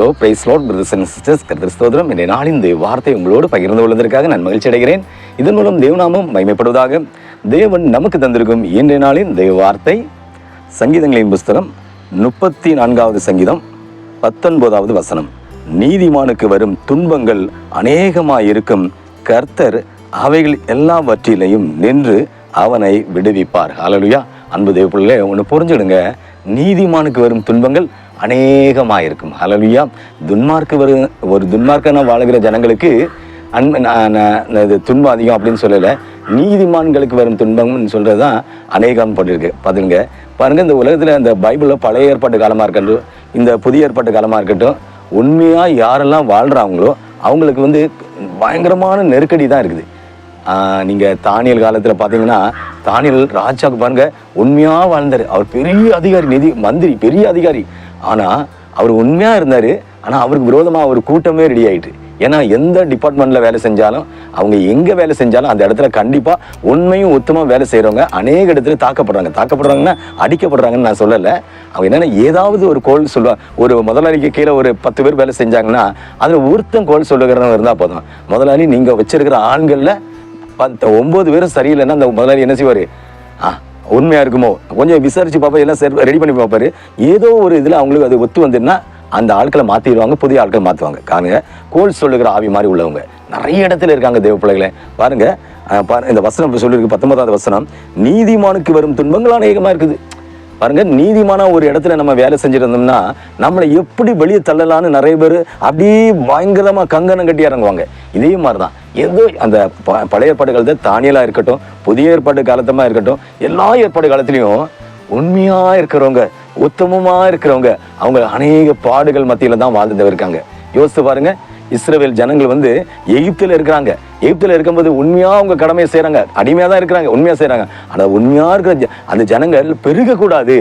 Hello price Lord brothers and sisters, கர்த்தர் ஸ்தோத்திரம். இன்றைய நாளின் இந்த வார்த்தை உங்களோடு பகிர்ந்து கொள்வதற்காக நான் மகிழ்ச்சி அடைகிறேன். இதன் மூலம் தேவநாமம் மகிமைப்படுவதாக. தேவன் நமக்கு தந்திருக்கும் இன்றைய நாளின் தேவ வார்த்தை சங்கீதங்களின் புஸ்தகம் 34வது சங்கீதம் 19வது வசனம். நீதிமானுக்கு வரும் துன்பங்கள் அநேகமாயிருக்கும், கர்த்தர் அவைகள் எல்லாவற்றிலையும் நின்று அவனை விடுவிப்பார். ஹல்லேலூயா. அன்பு தேவ பிள்ளைகளே, ஒன்று புரிஞ்சுடுங்க, நீதிமானுக்கு வரும் துன்பங்கள் அநேகமாயிருக்கும். ஹல்லேலூயா. ஒரு துன்மார்க்கன வாழ்கிற ஜனங்களுக்கு இது துன்பம் அதிகம் அப்படின்னு சொல்லலை. நீதிமான்களுக்கு வரும் துன்பம்னு சொல்கிறது தான் அநேகம் பண்ணிருக்கு. பாருங்க, இந்த உலகத்தில் இந்த பைபிளில் பழைய ஏற்பாட்டு காலமாக இருக்கட்டும், இந்த புதிய ஏற்பாட்டு காலமாக இருக்கட்டும், உண்மையாக யாரெல்லாம் வாழ்கிறாங்களோ அவங்களுக்கு பயங்கரமான நெருக்கடி தான் இருக்குது. நீங்கள் தானியல் காலத்தில் பார்த்தீங்கன்னா, தானியல் ராஜாவுக்கு பாருங்க உண்மையாக வாழ்ந்தார். அவர் பெரிய அதிகாரி, நிதி மந்திரி, பெரிய அதிகாரி. ஆனால் அவர் உண்மையாக இருந்தார். ஆனால் அவருக்கு விரோதமாக ஒரு கூட்டமே ரெடி ஆகிட்டு. ஏன்னா எந்த டிபார்ட்மெண்ட்டில் வேலை செஞ்சாலும், அவங்க எங்கே வேலை செஞ்சாலும் அந்த இடத்துல கண்டிப்பாக உண்மையும் உத்தமாக வேலை செய்கிறவங்க அநேக இடத்துல தாக்கப்படுறாங்கன்னா அடிக்கப்படுறாங்கன்னு நான் சொல்லலை. அவங்க என்னென்னா ஏதாவது ஒரு கோல் சொல்லுவாங்க. ஒரு முதலாளிக்கு கீழே ஒரு 10 பேர் வேலை செஞ்சாங்கன்னா அதில் ஒருத்தன் கோல் சொல்லுகிறவங்க இருந்தால் போதும். முதலாளி நீங்கள் வச்சிருக்கிற ஆண்களில் 9 பேரும் சரியில்லைன்னா அந்த முதலாளி என்ன செய்வார்? உண்மையாக இருக்குமோ கொஞ்சம் விசாரித்து பார்ப்பா, எல்லாம் ரெடி பண்ணி பார்ப்பாரு. ஏதோ ஒரு இதில் அவங்களுக்கு அது ஒத்து வந்துன்னா அந்த ஆட்களை மாற்றிடுவாங்க, புதிய ஆட்களை மாற்றுவாங்க. காரணங்க கோல் சொல்லுகிற ஆவி மாதிரி உள்ளவங்க நிறைய இடத்துல இருக்காங்க. தேவ பிள்ளைகளை பாருங்க, இந்த வசனம் சொல்லியிருக்கு 19வது வசனம். நீதிமானுக்கு வரும் துன்பங்கள் அநேகமாக இருக்குது. பாருங்க, நீதிமான ஒரு இடத்துல நம்ம வேலை செஞ்சிருந்தோம்னா நம்மளை எப்படி வெளியே தள்ளலான்னு நிறைய பேர் அப்படியே பயங்கரமா கங்கணம் கட்டி இறங்குவாங்க. இதே மாதிரிதான் ஏதோ அந்த பழைய ஏற்பாடு காலத்தை தானியலா இருக்கட்டும், புதிய ஏற்பாடு காலத்தமா இருக்கட்டும், எல்லா ஏற்பாடு காலத்திலையும் உண்மையா இருக்கிறவங்க, உத்தமமா இருக்கிறவங்க, அவங்க அநேக பாடுகள் மத்தியில தான் வாழ்ந்து இருக்காங்க. யோசித்து பாருங்க, இஸ்ரவேல் ஜனங்கள் எகிப்தில் இருக்கிறாங்க. எகிப்தில் இருக்கும்போது உண்மையா அவங்க கடமையை செய்யறாங்க, அடிமையா தான் இருக்கிறாங்க, உண்மையா செய்யறாங்க. ஆனா உண்மையா இருக்கிற அந்த ஜனங்கள் பெருகக்கூடாது,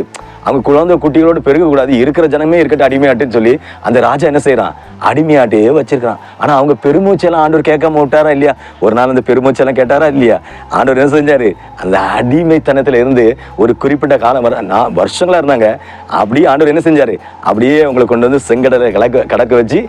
அவங்க குழந்தை குட்டிகளோடு பெருகக்கூடாது, இருக்கிற ஜனமே இருக்கட்டும் அடிமையாட்டுன்னு சொல்லி அந்த ராஜா என்ன செய்யறான்? அடிமையாட்டே வச்சிருக்கான். ஆனா அவங்க பெருமூச்செல்லாம் ஆண்டவர் கேட்காம விட்டாரா இல்லையா? ஒரு நாள் அந்த பெருமூச்செல்லாம் கேட்டாரா இல்லையா? ஆண்டவர் என்ன செஞ்சாரு? அந்த அடிமைத்தனத்துல இருந்து ஒரு குறிப்பிட்ட காலம் வருஷங்களா இருந்தாங்க. அப்படியே ஆண்டவர் என்ன செஞ்சாரு? அப்படியே அவங்களை கொண்டு வந்து செங்கடலை கடக்க வச்சு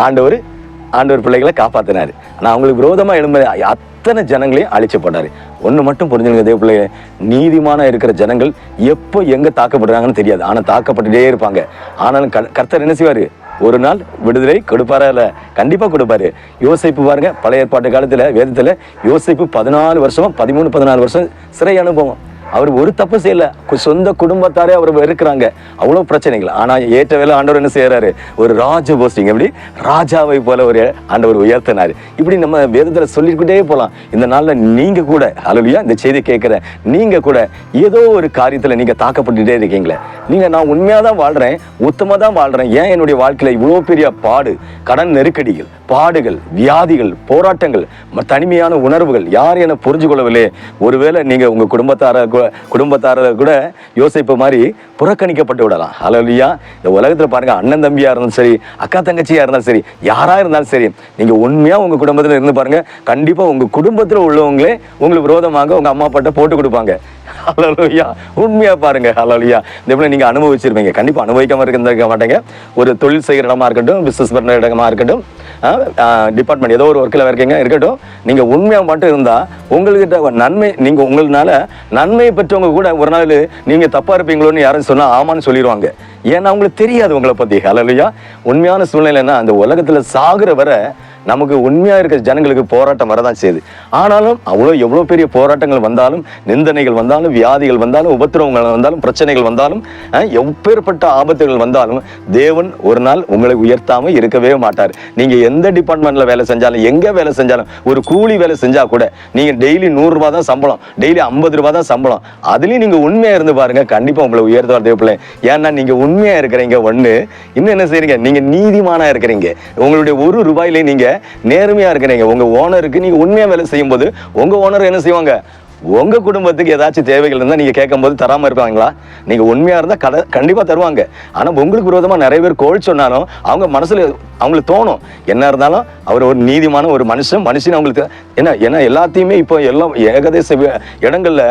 ஆண்டவர் பிள்ளைகளை காப்பாத்தினாரு. ஆனா அவங்களுக்கு விரோதமா எழும்ப அத்தனை ஜனங்களையும் அழிச்சு போட்டாரு. ஒண்ணு மட்டும் புரிஞ்சுங்க தேவ பிள்ளைங்க, நீதிமான இருக்கிற ஜனங்கள் எப்போ எங்க தாக்கப்படுறாங்கன்னு தெரியாது, ஆனா தாக்கப்பட்டுட்டே இருப்பாங்க. ஆனாலும் கர்த்தர் என்ன செய்வாரு? ஒரு நாள் விடுதலை கொடுப்பாரா? இல்ல, கண்டிப்பா கொடுப்பாரு. யோசேப்பு பாருங்க, பழைய ஏற்பாட்டு காலத்துல வேதத்துல யோசேப்பு 14 வருஷம் 14 வருஷம் சிறை அனுபவம். அவர் ஒரு தப்பு செய்யல, சொந்த குடும்பத்தாரே அவர் இருக்கிறாங்க, அவ்வளவு பிரச்சனைகள். ஆனா ஏற்ற வேலை ஆண்டவர் என்ன செய்யறாரு? ஒரு ராஜ போஸ்டிங், எப்படி ராஜாவை போல ஒரு ஆண்டவர் உயர்த்தினாரு. இப்படி நம்ம வேதத்துல சொல்லிக்கிட்டே போலாம். இந்த நாள்ல நீங்க கூட, ஹல்லேலூயா, இந்த செய்தி கேட்கிற நீங்க கூட ஏதோ ஒரு காரியத்துல நீங்க தாக்கப்பட்டுட்டே இருக்கீங்களே. நான் உண்மையா தான் வாழ்றேன், உத்தமா தான் வாழ்றேன், ஏன் என்னுடைய வாழ்க்கையில இவ்வளவு பெரிய பாடு, கடன் நெருக்கடிகள், பாடுகள், வியாதிகள், போராட்டங்கள், தனிமையான உணர்வுகள், யாரும் என்ன புரிஞ்சு கொள்ளவில்லை? ஒருவேளை நீங்க உங்க குடும்பத்தார கூட யோசிப்பு மாதிரி புறக்கணிக்கப்பட்டு விடலாம். ஹல்லேலூயா. இந்த உலகத்துல பாருங்க, அண்ணன் தம்பியா இருந்தாலும் சரி, அக்கா தங்கச்சியா இருந்தாலும் சரி, யாரா இருந்தாலும் சரி, நீங்க உண்மையா உங்க குடும்பத்துல இருந்து பாருங்க, கண்டிப்பா உங்க குடும்பத்துல உள்ளவங்களே உங்களுக்கு விரோதமாக உங்க அம்மா அப்பாட்ட போட்டு கொடுப்பாங்க. ஹல்லேலூயா. உண்மையா பாருங்க. ஹல்லேலூயா. இந்த நீங்க அனுபவிச்சிருப்பீங்க, கண்டிப்பா அனுபவிக்காம இருக்க மாட்டேங்க. ஒரு தொழில் செய்கிற இடமா இருக்கட்டும், பிசினஸ் பண்ற இடமா இருக்கட்டும், டிபார்ட்மெண்ட் ஏதோ ஒரு ஒர்க்கில் இருக்கட்டும், நீங்க உண்மையா மட்டும் இருந்தா உங்கள்கிட்ட நன்மை, நீங்க உங்களால நன்மையை பெற்றவங்க கூட ஒரு நாள் நீங்க தப்பா இருப்பீங்களோன்னு யாரும் சொன்னா ஆமான்னு சொல்லிடுவாங்க. ஏன்னா அவங்களுக்கு தெரியாது உங்களை பத்தி. ஹல்லேலூயா. உண்மையான சூழ்நிலைன்னா அந்த உலகத்துல சாகுற வர நமக்கு உண்மையா இருக்கிற ஜனங்களுக்கு போராட்டம் வரதான் செய்யுது. ஆனாலும் எவ்வளவு பெரிய போராட்டங்கள் வந்தாலும், நிந்தனைகள் வந்தாலும், வியாதிகள் வந்தாலும், உபத்திரவங்கள் வந்தாலும், பிரச்சனைகள் வந்தாலும், எப்பேற்பட்ட ஆபத்துகள் வந்தாலும் தேவன் ஒரு நாள் உங்களை உயர்த்தாம இருக்கவே மாட்டார். நீங்க எந்த டிபார்ட்மெண்ட்ல வேலை செஞ்சாலும், எங்க வேலை செஞ்சாலும், ஒரு கூலி வேலை செஞ்சா கூட நீங்க டெய்லி 100 ரூபாய் தான் சம்பளம், டெய்லி 50 ரூபாய் தான் சம்பளம், அதுலயும் நீங்க உண்மையா இருந்து பாருங்க, கண்டிப்பா உங்களை உயர்த்துவார் தேவ பிள்ளை. ஏன்னா நீங்க உண்மையா இருக்கிறீங்க. ஒண்ணு இன்னும் என்ன செய்றீங்க? நீங்க நீதிமானா இருக்கிறீங்க. உங்களுடைய 1 ரூபாயிலே நீங்க நேர்மையா இருக்கிறீங்க. உங்க ஓனருக்கு நீங்க உண்மையா வேலை செய்யும் போது உங்க ஓனர் என்ன செய்வாங்க? உங்க குடும்பத்துக்கு ஏதாச்சும் தேவைகள் இருந்தா நீங்க கேட்கும் போது தராம இருப்பாங்களா? நீங்க உண்மையா இருந்தா கண்டிப்பா தருவாங்க. ஆனா உங்களுக்கு விரோதமா நிறைய பேர் கோல் சொன்னாலும் அவங்க மனசுல அவங்களுக்கு தோணும், என்ன இருந்தாலும் அவர் ஒரு நீதிமான ஒரு மனுஷன் அவங்களுக்கு ஏன்னா எல்லாத்தையுமே இப்போ எல்லாம் ஏகதேச இடங்கள்ல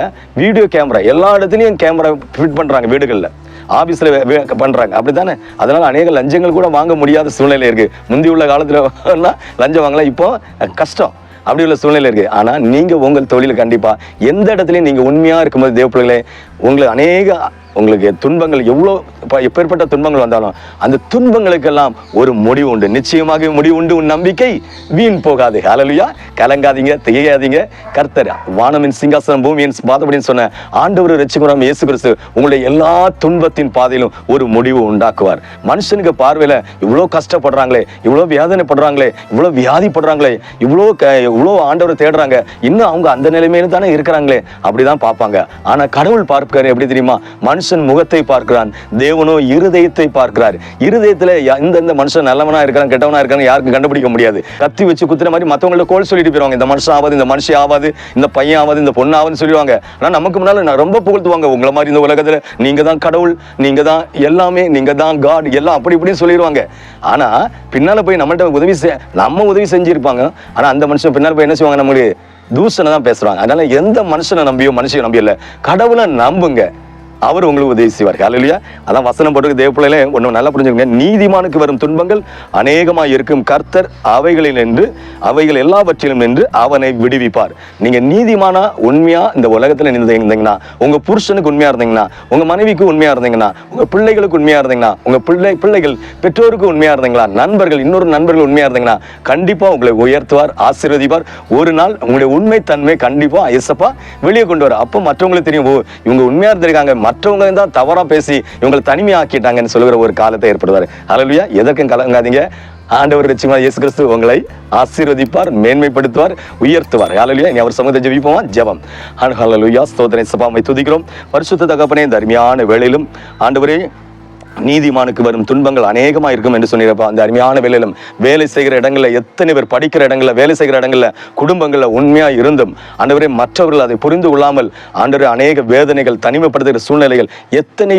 வீடியோ கேமரா, எல்லா இடத்துலயும் கேமரா ஃபிட் பண்றாங்க வீடுகள்ல. ஆபீஸ்ல பண்றாங்க, அப்படித்தானே? அதனால அநேக லஞ்சங்கள் கூட வாங்க முடியாத சூழ்நிலை இருக்கு. முந்தி உள்ள காலத்துல லஞ்சம் வாங்கலாம், இப்போ கஷ்டம். அப்படி உள்ள சூழ்நிலை இருக்கு. ஆனா நீங்க உங்கள் தொழில கண்டிப்பா எந்த இடத்துலயும் நீங்க உண்மையா இருக்கும்போது தேவ பிள்ளைகளே, உங்களுக்கு அநேக உங்களுக்கு துன்பங்கள் எவ்வளோ எப்பேற்பட்ட துன்பங்கள் வந்தாலும் அந்த துன்பங்களுக்கெல்லாம் ஒரு முடிவு உண்டு. நிச்சயமாக முடிவு உண்டு. உன் நம்பிக்கை வீண் போகாது. ஹல்லேலூயா. கலங்காதீங்க, திகையாதீங்க. கர்த்தர் வானமின் சிங்காசனம் பூமியின் பாதபடின்னு சொன்ன ஆண்டவர் இரட்சகராம் இயேசு கிறிஸ்து உங்களுடைய எல்லா துன்பத்தின் பாதையிலும் ஒரு முடிவு உண்டாக்குவார். மனுஷனுக்கு பார்வையில இவ்வளோ கஷ்டப்படுறாங்களே, இவ்வளோ வேதனைப்படுறாங்களே, இவ்வளோ வியாதிப்படுறாங்களே, இவ்வளோ ஆண்டவர் தேடுறாங்க, இன்னும் அவங்க அந்த நிலைமையில தானே இருக்கிறாங்களே, அப்படிதான் பார்ப்பாங்க. ஆனா கடவுள் பார்க்கிறார் எப்படி தெரியுமா? மனுஷன் முகத்தை பார்க்கிறான், தேவனோ இருதயத்தை பார்க்கிறார். இருதயத்துல இந்த மனுஷன் நல்லவனா இருக்கான் கெட்டவனா இருக்கான்னு யாருக்கும் கண்டுபிடிக்க முடியாது. கத்தி வச்சு குத்துற மாதிரி மத்தவங்கள கோல் சொல்லிட்டு போயிருவாங்க. இந்த மனுஷன் ஆகாது, இந்த மனுஷி ஆகாது, இந்த பையன் ஆகாது, இந்த பொண்ணு ஆகுதுன்னு சொல்லுவாங்க. ஆனா நமக்கு முன்னால ரொம்ப புகழ்த்துவாங்க. உங்களை மாதிரி இந்த உலகத்துல நீங்க தான் கடவுள், நீங்க தான் எல்லாமே, நீங்க தான் காட், எல்லாம் அப்படி இப்படின்னு சொல்லிடுவாங்க. ஆனா பின்னால போய் நம்மள்ட்ட நம்ம உதவி செஞ்சிருப்பாங்க. ஆனா அந்த மனுஷன் பின்னால போய் என்ன செய்வாங்க? நம்மளுக்கு தூசனை தான் பேசுறாங்க. அதனால எந்த மனுஷனை நம்பியோ மனுஷனை நம்பியோ இல்ல, கடவுளை நம்புங்க, அவர் உங்களுக்கு உதவி செய்வார். ஹல்லேலூயா. அதான் வசனம் போட்டு தேவ பிள்ளைகளே ஒன்றும் நல்லா புரிஞ்சுக்கங்க. நீதிமானுக்கு வரும் துன்பங்கள் அநேகமாக இருக்கும், கர்த்தர் அவைகளில் நின்று அவைகள் எல்லாவற்றிலும் நின்று அவனை விடுவிப்பார். நீங்க நீதிமானா உண்மையா இந்த உலகத்துல இருந்தீங்கன்னா, உங்க புருஷனுக்கு உண்மையா இருந்தீங்கன்னா, உங்க மனைவிக்கு உண்மையா இருந்தீங்கன்னா, உங்க பிள்ளைகளுக்கு உண்மையா இருந்தீங்கன்னா, உங்க பிள்ளைகள் பெற்றோருக்கு உண்மையா இருந்தீங்களா, நண்பர்கள் இன்னொரு நண்பர்கள் உண்மையா இருந்தீங்கன்னா, கண்டிப்பா உங்களை உயர்த்துவார், ஆசீர்வதிப்பார். ஒரு நாள் உங்களுடைய உண்மை தன்மை கண்டிப்பா இயேசப்பா வெளியே கொண்டு வர. அப்போ மற்றவங்களுக்கு தெரியும், இவங்க உண்மையா இருந்திருக்காங்க, மற்றவங்க தான் தவறா பேசி இவங்களை தனிமையாக்கிட்டாங்கன்னு சொல்லுகிற ஒரு காலத்தை ஏற்படுவார். ஹல்லேலூயா. எதற்கும் கலங்காதீங்க. ஆண்டவர் இரட்சகராகிய இயேசு கிறிஸ்து உங்களை ஆசீர்வதிப்பார், மேன்மைப்படுத்துவார், உயர்த்துவார். ஹல்லேலூயா. இனி அவர் சமூகத்தை ஜெபிப்போமா? ஜெபம். ஹல்லேலூயா. ஸ்தோத்திரம் இயேசுப்பா, துதிக்கிறோம். பரிசுத்த தகப்பனே, இந்த அருமையான வேளையிலும் ஆண்டவரே, நீதிமானுக்கு வரும் துன்பங்கள் அநேகமா இருக்கும் என்று சொன்னீரப்பா. அந்த அருமையான வேலையிலும் வேலை செய்கிற இடங்கள்ல, எத்தனை பேர் படிக்கிற இடங்கள்ல, வேலை செய்கிற இடங்கள்ல, குடும்பங்கள்ல உண்மையா இருந்தும் ஆண்டவரே மற்றவர்கள் அதை புரிந்து கொள்ளாமல் ஆண்டவரே அநேக வேதனைகள், தனிமைப்படுத்துகிற சூழ்நிலைகள், எத்தனை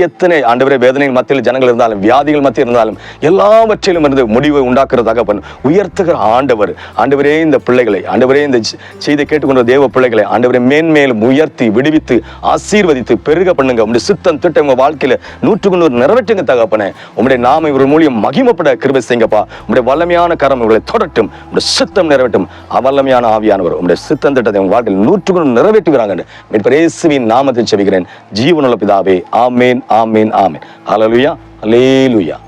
ஆண்டவரே வேதனைகள் மத்தியில் ஜனங்கள் இருந்தாலும், வியாதிகள் மத்தியில் இருந்தாலும், எல்லாவற்றிலும் இருந்து முடிவை உண்டாக்குற தகப்பன் உயர்த்துகிற ஆண்டவர். ஆண்டவரே இந்த பிள்ளைகளை, ஆண்டவரே இந்த செய்தி கேட்டுக்கொண்ட தேவ பிள்ளைகளை ஆண்டவரே மேன்மேலும் உயர்த்தி விடுவித்து ஆசீர்வதித்து பெருக பண்ணுங்க. உங்களுடைய சித்தம் திட்டம் உங்க வாழ்க்கையில 100க்கு 100 நிறைவேற்றுங்க தகப்பனே. உம்முடைய நாமம் இவர் மூலியம் மகிமைப்பட கிருபை செய்யுங்கப்பா. உம்முடைய வல்லமையான கரம் உங்களை தொடட்டும், உம்முடைய சித்தம் நிறைவேற்றும். வல்லமையான ஆவியானவர் உம்முடைய சித்தம் திட்டத்தை உங்க வாழ்க்கையில் 100க்கு 100 நிறைவேற்றுகிறாங்க. இயேசுவின் நாமத்தில் ஜெபிக்கிறேன் ஜீவனுள்ள பிதாவே. ஆமேன், ஆமேன், ஆமேன். ஹல்லேலூயா, ஹல்லேலூயா.